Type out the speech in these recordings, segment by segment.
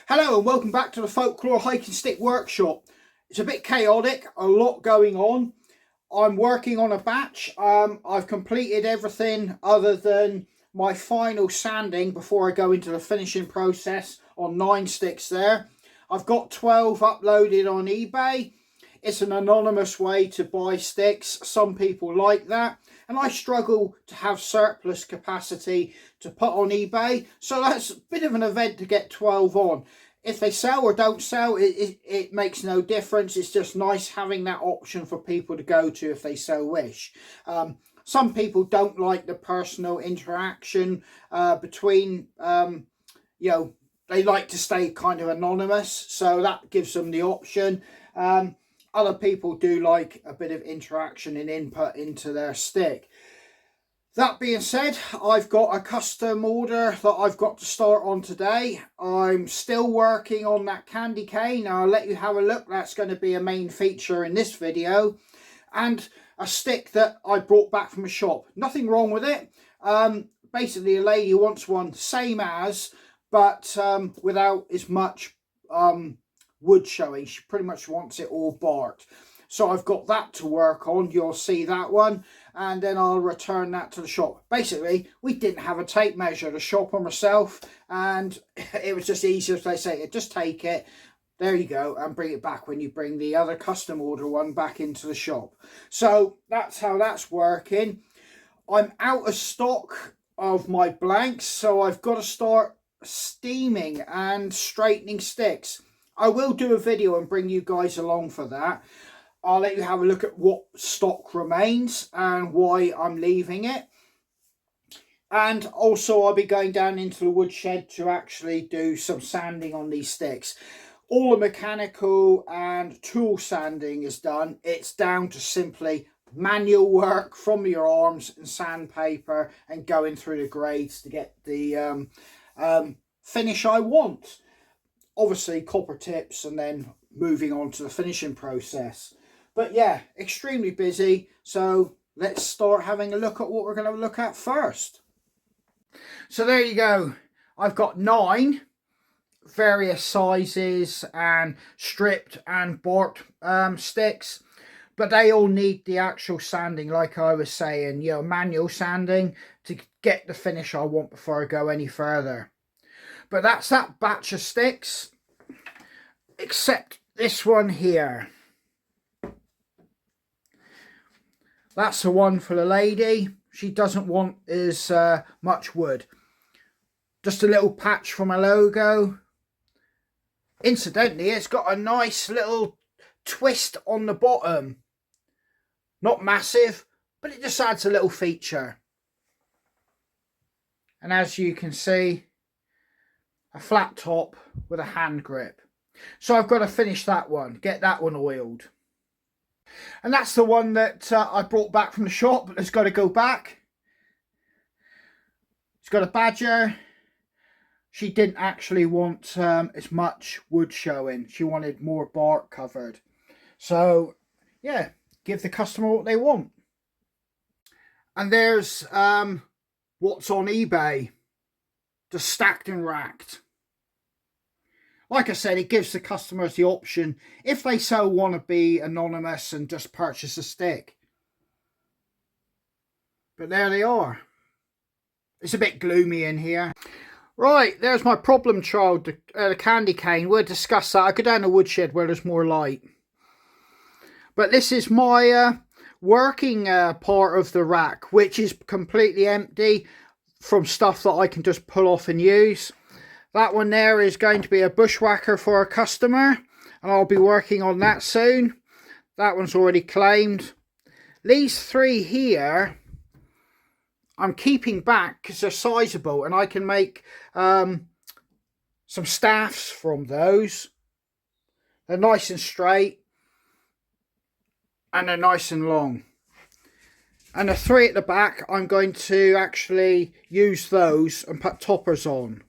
Hello and welcome back to the Folklore Hiking Stick Workshop. It's a bit chaotic, a lot going on. I'm working on a batch. I've completed everything other than my final sanding before I go into the finishing process on 9 sticks there. I've got 12 uploaded on eBay. It's an anonymous way to buy sticks. Some people like that. And I struggle to have surplus capacity to put on eBay. So that's a bit of an event to get 12 on. If they sell or don't sell, it makes no difference. It's just nice having that option for people to go to if they so wish. Some people don't like the personal interaction between, they like to stay kind of anonymous. So that gives them the option. Other people do like a bit of interaction and input into their stick. That being said, I've got a custom order that I've got to start on today. I'm still working on that candy cane. I'll let you have a look. That's going to be a main feature in this video. And a stick that I brought back from a shop. Nothing wrong with it. Basically, a lady wants one same as, but without as much wood showing. She pretty much wants it all barked. So I've got that to work on. You'll see that one. And then I'll return that to the shop. Basically, we didn't have a tape measure, the shop or myself. And it was just easier if they say, just take it. There you go. And bring it back when you bring the other custom order one back into the shop. So that's how that's working. I'm out of stock of my blanks. So I've got to start steaming and straightening sticks. I will do a video and bring you guys along for that. I'll let you have a look at what stock remains and why I'm leaving it. And also I'll be going down into the woodshed to actually do some sanding on these sticks. All the mechanical and tool sanding is done. It's down to simply manual work from your arms and sandpaper and going through the grades to get the finish I want. Obviously copper tips and then moving on to the finishing process. But yeah, extremely busy. So let's start having a look at what we're going to look at first. So there you go. I've got 9 various sizes and stripped and barked sticks. But they all need the actual sanding, like I was saying, manual sanding to get the finish I want before I go any further. But that's that batch of sticks, except this one here. That's the one for the lady. She doesn't want as much wood. Just a little patch for my logo. Incidentally, it's got a nice little twist on the bottom. Not massive, but it just adds a little feature. And as you can see, a flat top with a hand grip. So I've got to finish that one, get that one oiled. And that's the one that I brought back from the shop, but it's got to go back. It's got a badger. She didn't actually want as much wood showing. She wanted more bark covered. So yeah, give the customer what they want. And there's what's on eBay, just stacked and racked. Like I said, it gives the customers the option if they so want to be anonymous and just purchase a stick. But there they are. It's a bit gloomy in here. Right, there's my problem child, the candy cane. We'll discuss that. I go down the woodshed where there's more light. But this is my working part of the rack, which is completely empty from stuff that I can just pull off and use. That one there is going to be a bushwhacker for a customer, and I'll be working on that soon. That one's already claimed. These 3 here, I'm keeping back because they're sizable, and I can make some staffs from those. They're nice and straight, and they're nice and long. And the 3 at the back, I'm going to actually use those and put toppers on.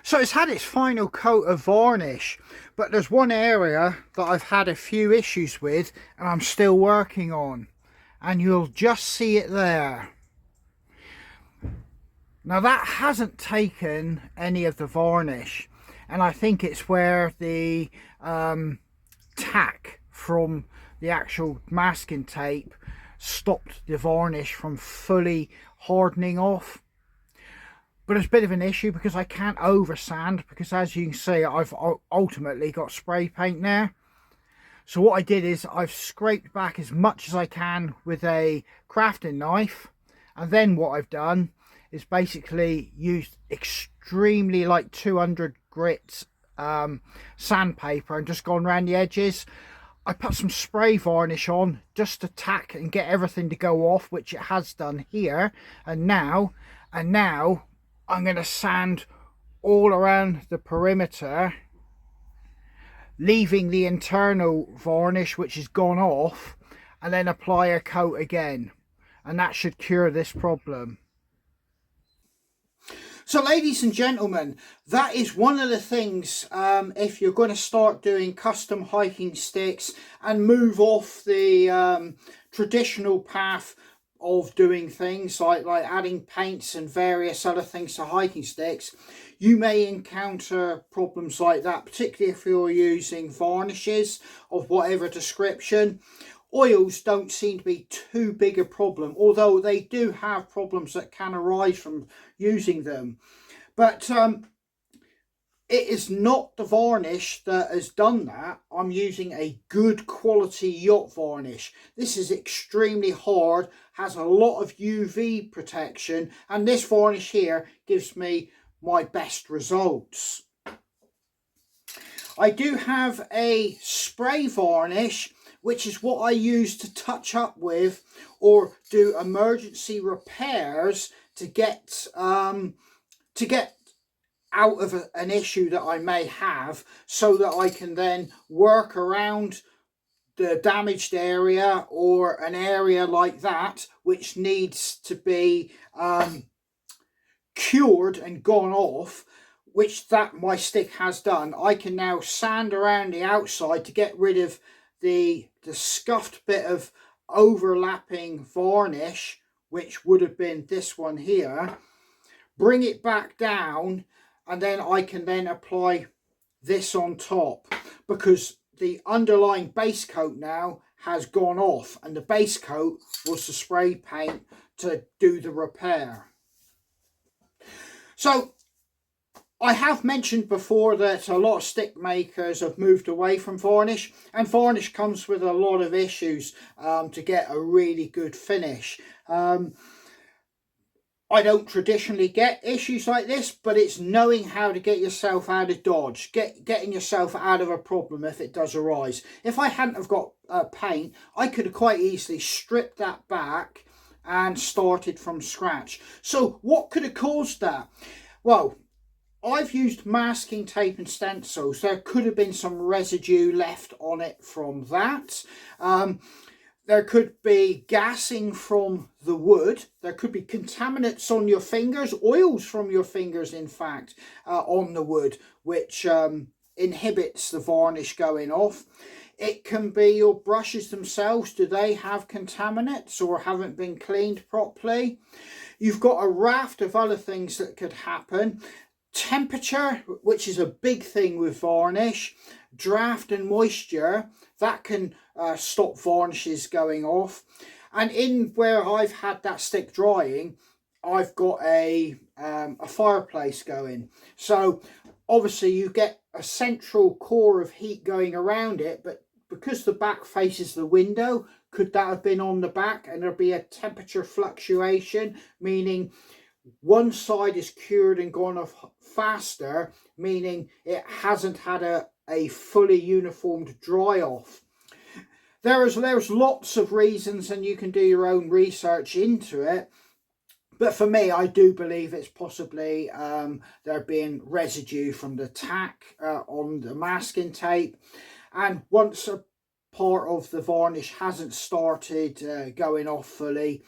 So it's had its final coat of varnish, but there's one area that I've had a few issues with and I'm still working on, and you'll just see it there. Now that hasn't taken any of the varnish, and I think it's where the tack from the actual masking tape stopped the varnish from fully hardening off. But it's a bit of an issue because I can't over sand, because as you can see I've ultimately got spray paint there. So what I did is I've scraped back as much as I can with a crafting knife, and then what I've done is basically used extremely like 200 grit sandpaper and just gone around the edges. I put some spray varnish on just to tack and get everything to go off, which it has done here. And now I'm going to sand all around the perimeter, leaving the internal varnish which has gone off, and then apply a coat again, and that should cure this problem. So ladies and gentlemen, that is one of the things, if you're going to start doing custom hiking sticks and move off the traditional path of doing things like adding paints and various other things to hiking sticks, you may encounter problems like that, particularly if you're using varnishes of whatever description. Oils don't seem to be too big a problem, although they do have problems that can arise from using them. But it is not the varnish that has done that. I'm using a good quality yacht varnish. This is extremely hard, has a lot of UV protection, and this varnish here gives me my best results. I do have a spray varnish, which is what I use to touch up with or do emergency repairs to get out of an issue that I may have, so that I can then work around the damaged area or an area like that which needs to be cured and gone off, which that my stick has done. I can now sand around the outside to get rid of the scuffed bit of overlapping varnish, which would have been this one here, bring it back down, and then I can then apply this on top, because the underlying base coat now has gone off, and the base coat was the spray paint to do the repair. So I have mentioned before that a lot of stick makers have moved away from varnish, and varnish comes with a lot of issues to get a really good finish. I don't traditionally get issues like this, but it's knowing how to get yourself out of dodge, getting yourself out of a problem if it does arise. If I hadn't have got paint, I could have quite easily stripped that back and started from scratch. So what could have caused that? Well, I've used masking tape and stencils. There could have been some residue left on it from that. There could be gassing from the wood. There could be contaminants on your fingers, oils from your fingers, in fact, on the wood, which inhibits the varnish going off. It can be your brushes themselves. Do they have contaminants or haven't been cleaned properly? You've got a raft of other things that could happen. Temperature, which is a big thing with varnish. Draft and moisture, that can stop varnishes going off. And in where I've had that stick drying, I've got a fireplace going. So obviously you get a central core of heat going around it, but because the back faces the window, could that have been on the back and there'd be a temperature fluctuation, meaning one side is cured and gone off faster, meaning it hasn't had a fully uniformed dry off. There's lots of reasons, and you can do your own research into it. But for me, I do believe it's possibly there being residue from the tack on the masking tape. And once a part of the varnish hasn't started going off fully,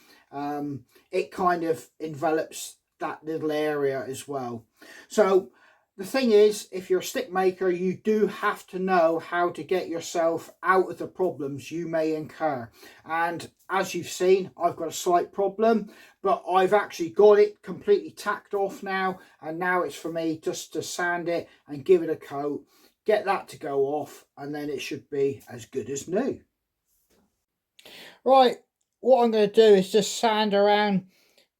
it kind of envelops that little area as well. So The thing is, if you're a stick maker, you do have to know how to get yourself out of the problems you may incur. And as you've seen, I've got a slight problem, but I've actually got it completely tacked off now. And now it's for me just to sand it and give it a coat, get that to go off, and then it should be as good as new. Right, what I'm going to do is just sand around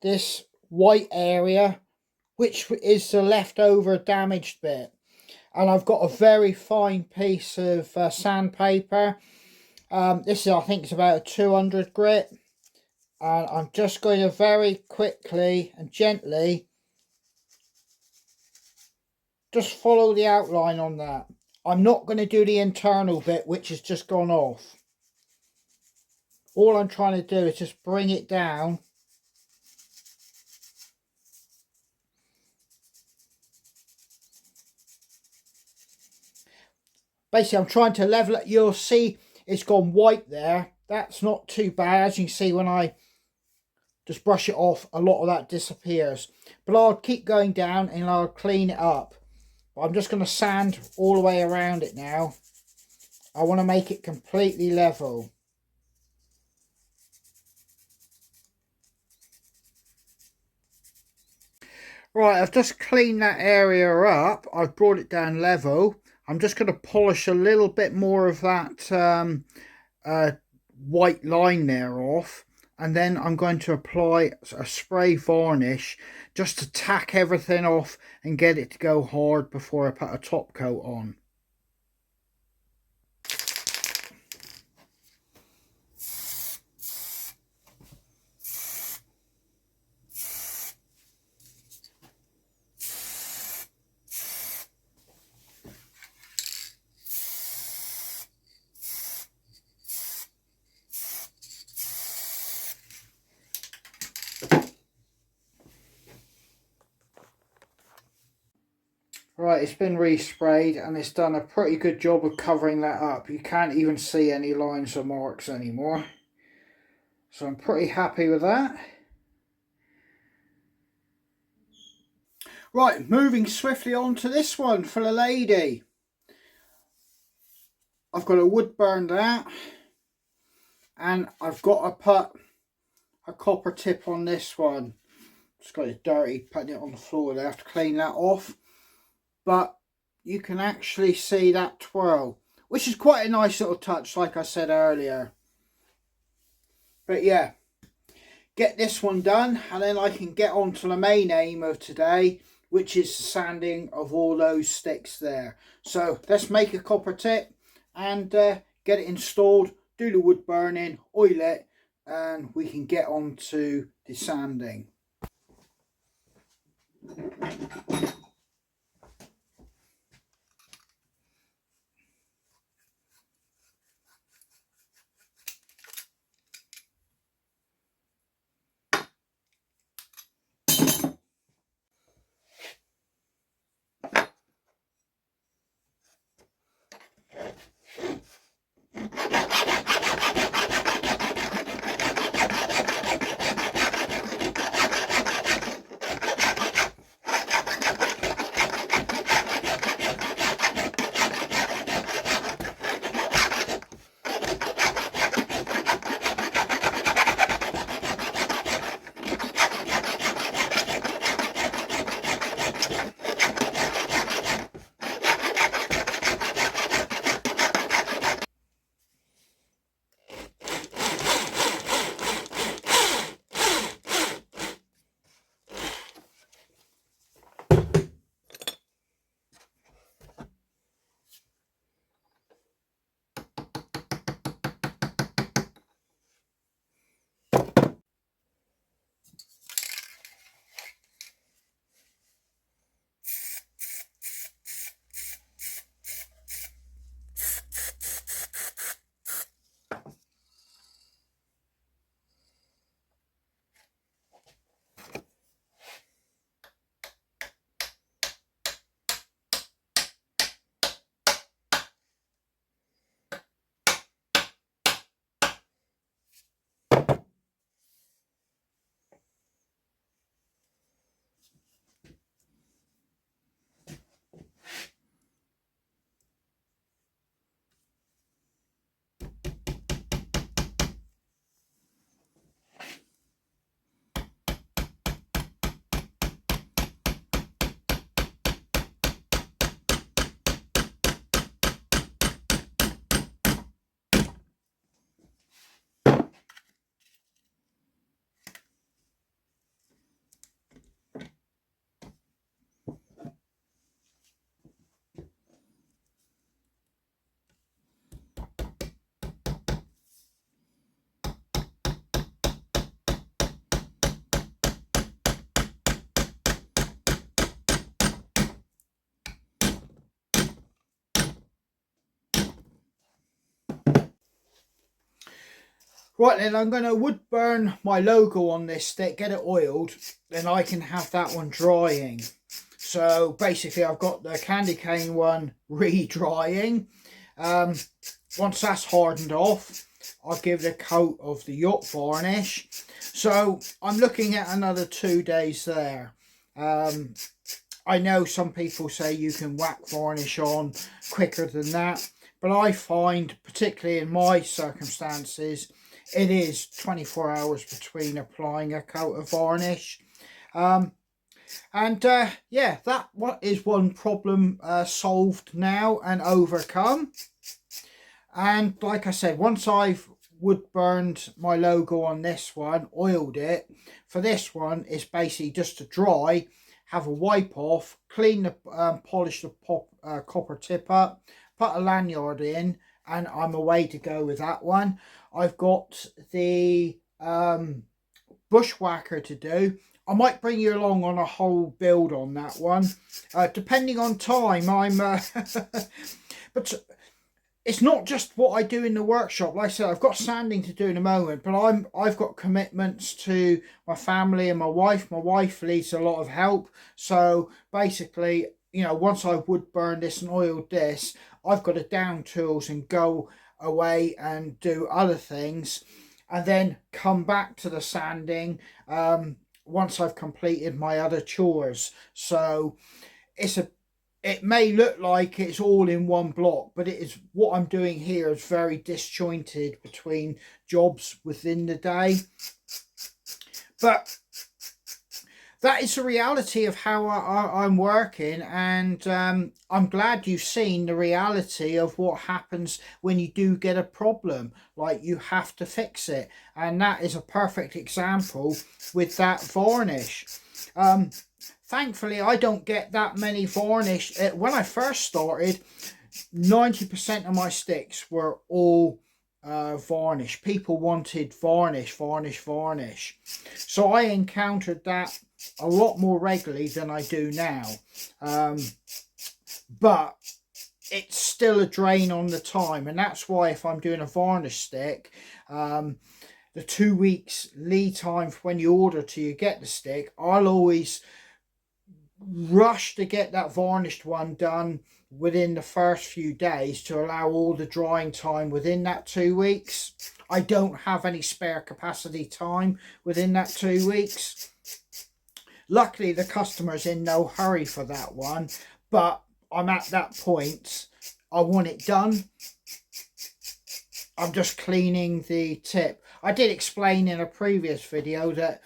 this white area, which is the leftover damaged bit. And I've got a very fine piece of sandpaper. This is, I think it's about a 200 grit. And I'm just going to very quickly and gently just follow the outline on that. I'm not going to do the internal bit, which has just gone off. All I'm trying to do is just bring it down. Basically, I'm trying to level it. You'll see it's gone white there. That's not too bad. As you can see, when I just brush it off, a lot of that disappears. But I'll keep going down and I'll clean it up. But I'm just going to sand all the way around it now. I want to make it completely level. Right, I've just cleaned that area up. I've brought it down level. I'm just going to polish a little bit more of that white line there off. And then I'm going to apply a spray varnish just to tack everything off and get it to go hard before I put a top coat on. Right, it's been resprayed and it's done a pretty good job of covering that up. You can't even see any lines or marks anymore. So I'm pretty happy with that. Right, moving swiftly on to this one for the lady. I've got a wood burn that. And I've got to put a copper tip on this one. Just got it dirty, putting it on the floor there. I have to clean that off. But you can actually see that twirl, which is quite a nice little touch, like I said earlier. But yeah, get this one done and then I can get on to the main aim of today, which is the sanding of all those sticks there. So let's make a copper tip and get it installed, do the wood burning, oil it, and we can get on to the sanding. Right then, I'm going to wood burn my logo on this stick, get it oiled, then I can have that one drying. So basically I've got the candy cane one re-drying. Once that's hardened off, I'll give it a coat of the yacht varnish. So I'm looking at another 2 days there. I know some people say you can whack varnish on quicker than that, but I find, particularly in my circumstances, it is 24 hours between applying a coat of varnish. Yeah, that is one problem solved now and overcome. And like I said, once I've wood burned my logo on this one, oiled it, for this one it's basically just to dry, have a wipe off, clean the polish the copper tip up, put a lanyard in, and I'm away to go with that one. I've got the bushwhacker to do. I might bring you along on a whole build on that one, depending on time. But it's not just what I do in the workshop. Like I said, I've got sanding to do in a moment, but I've got commitments to my family and my wife. My wife needs a lot of help. So basically, you know, once I've wood burned this and oiled this, I've got to down tools and go away and do other things, and then come back to the sanding once I've completed my other chores. So it may look like it's all in one block, but it is, what I'm doing here is very disjointed between jobs within the day. But that is the reality of how I'm working, and I'm glad you've seen the reality of what happens when you do get a problem. Like, you have to fix it, and that is a perfect example with that varnish. Thankfully, I don't get that many varnish. When I first started, 90% of my sticks were all varnish. People wanted varnish, varnish, varnish. So I encountered that a lot more regularly than I do now. But it's still a drain on the time, and that's why if I'm doing a varnish stick, the 2 weeks lead time from when you order to you get the stick, I'll always rush to get that varnished one done within the first few days to allow all the drying time within that 2 weeks. I don't have any spare capacity time within that 2 weeks. Luckily, the customer's in no hurry for that one, but I'm at that point. I want it done. I'm just cleaning the tip. I did explain in a previous video that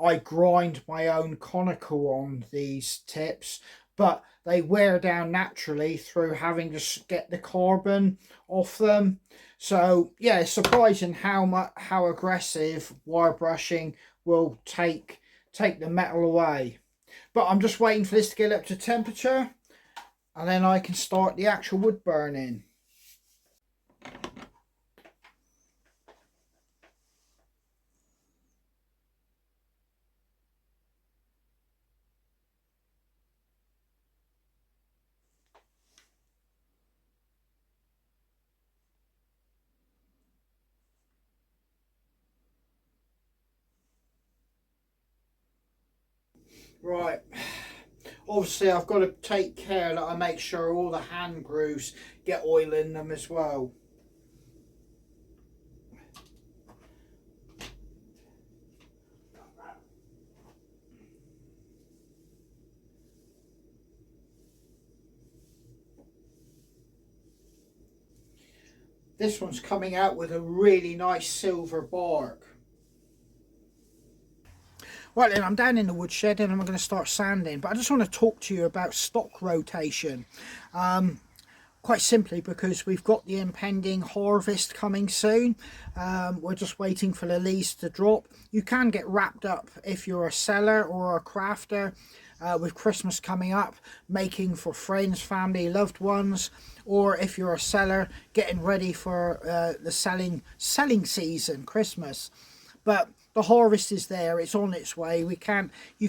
I grind my own conical on these tips, but they wear down naturally through having to get the carbon off them. So yeah, it's surprising how aggressive wire brushing will take the metal away. But I'm just waiting for this to get up to temperature, and then I can start the actual wood burning. Right, obviously I've got to take care that I make sure all the hand grooves get oil in them as well. This one's coming out with a really nice silver bark. Right then, I'm down in the woodshed and I'm going to start sanding, but I just want to talk to you about stock rotation. Quite simply because we've got the impending harvest coming soon. We're just waiting for the leaves to drop. You can get wrapped up if you're a seller or a crafter with Christmas coming up, making for friends, family, loved ones, or if you're a seller getting ready for the selling season, Christmas. But the harvest is there, it's on its way. You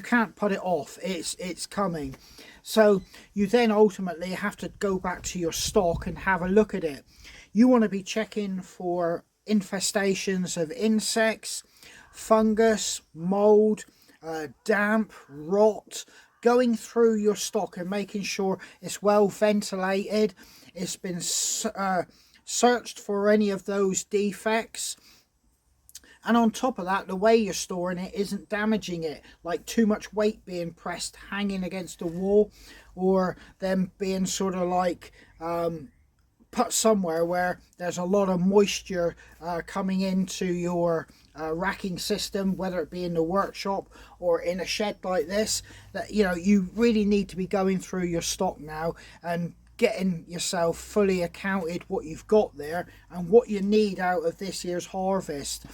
can't put it off. It's coming. So you then ultimately have to go back to your stock and have a look at it. You want to be checking for infestations of insects, fungus, mold, damp, rot, going through your stock and making sure it's well ventilated, it's been searched for any of those defects. And on top of that, the way you're storing it isn't damaging it, like too much weight being pressed hanging against the wall, or them being sort of like put somewhere where there's a lot of moisture coming into your racking system, whether it be in the workshop or in a shed like this. That, you know, you really need to be going through your stock now and getting yourself fully accounted what you've got there and what you need out of this year's harvest.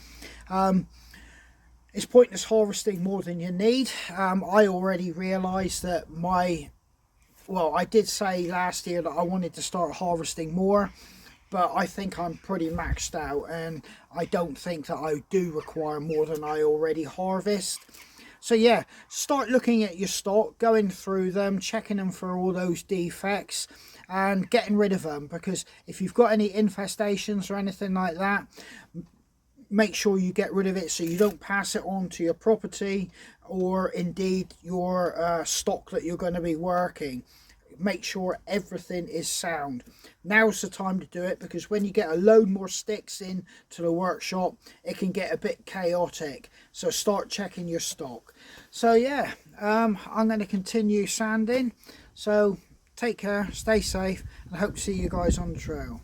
It's pointless harvesting more than you need. I already realised that I did say last year that I wanted to start harvesting more, but I think I'm pretty maxed out, and I don't think that I do require more than I already harvest. So yeah, start looking at your stock, going through them, checking them for all those defects and getting rid of them, because if you've got any infestations or anything like that, make sure you get rid of it so you don't pass it on to your property or indeed your stock that you're going to be working. Make sure everything is sound. Now's the time to do it, because when you get a load more sticks in to the workshop, it can get a bit chaotic. So start checking your stock. So yeah, I'm going to continue sanding. So take care, stay safe, and I hope to see you guys on the trail.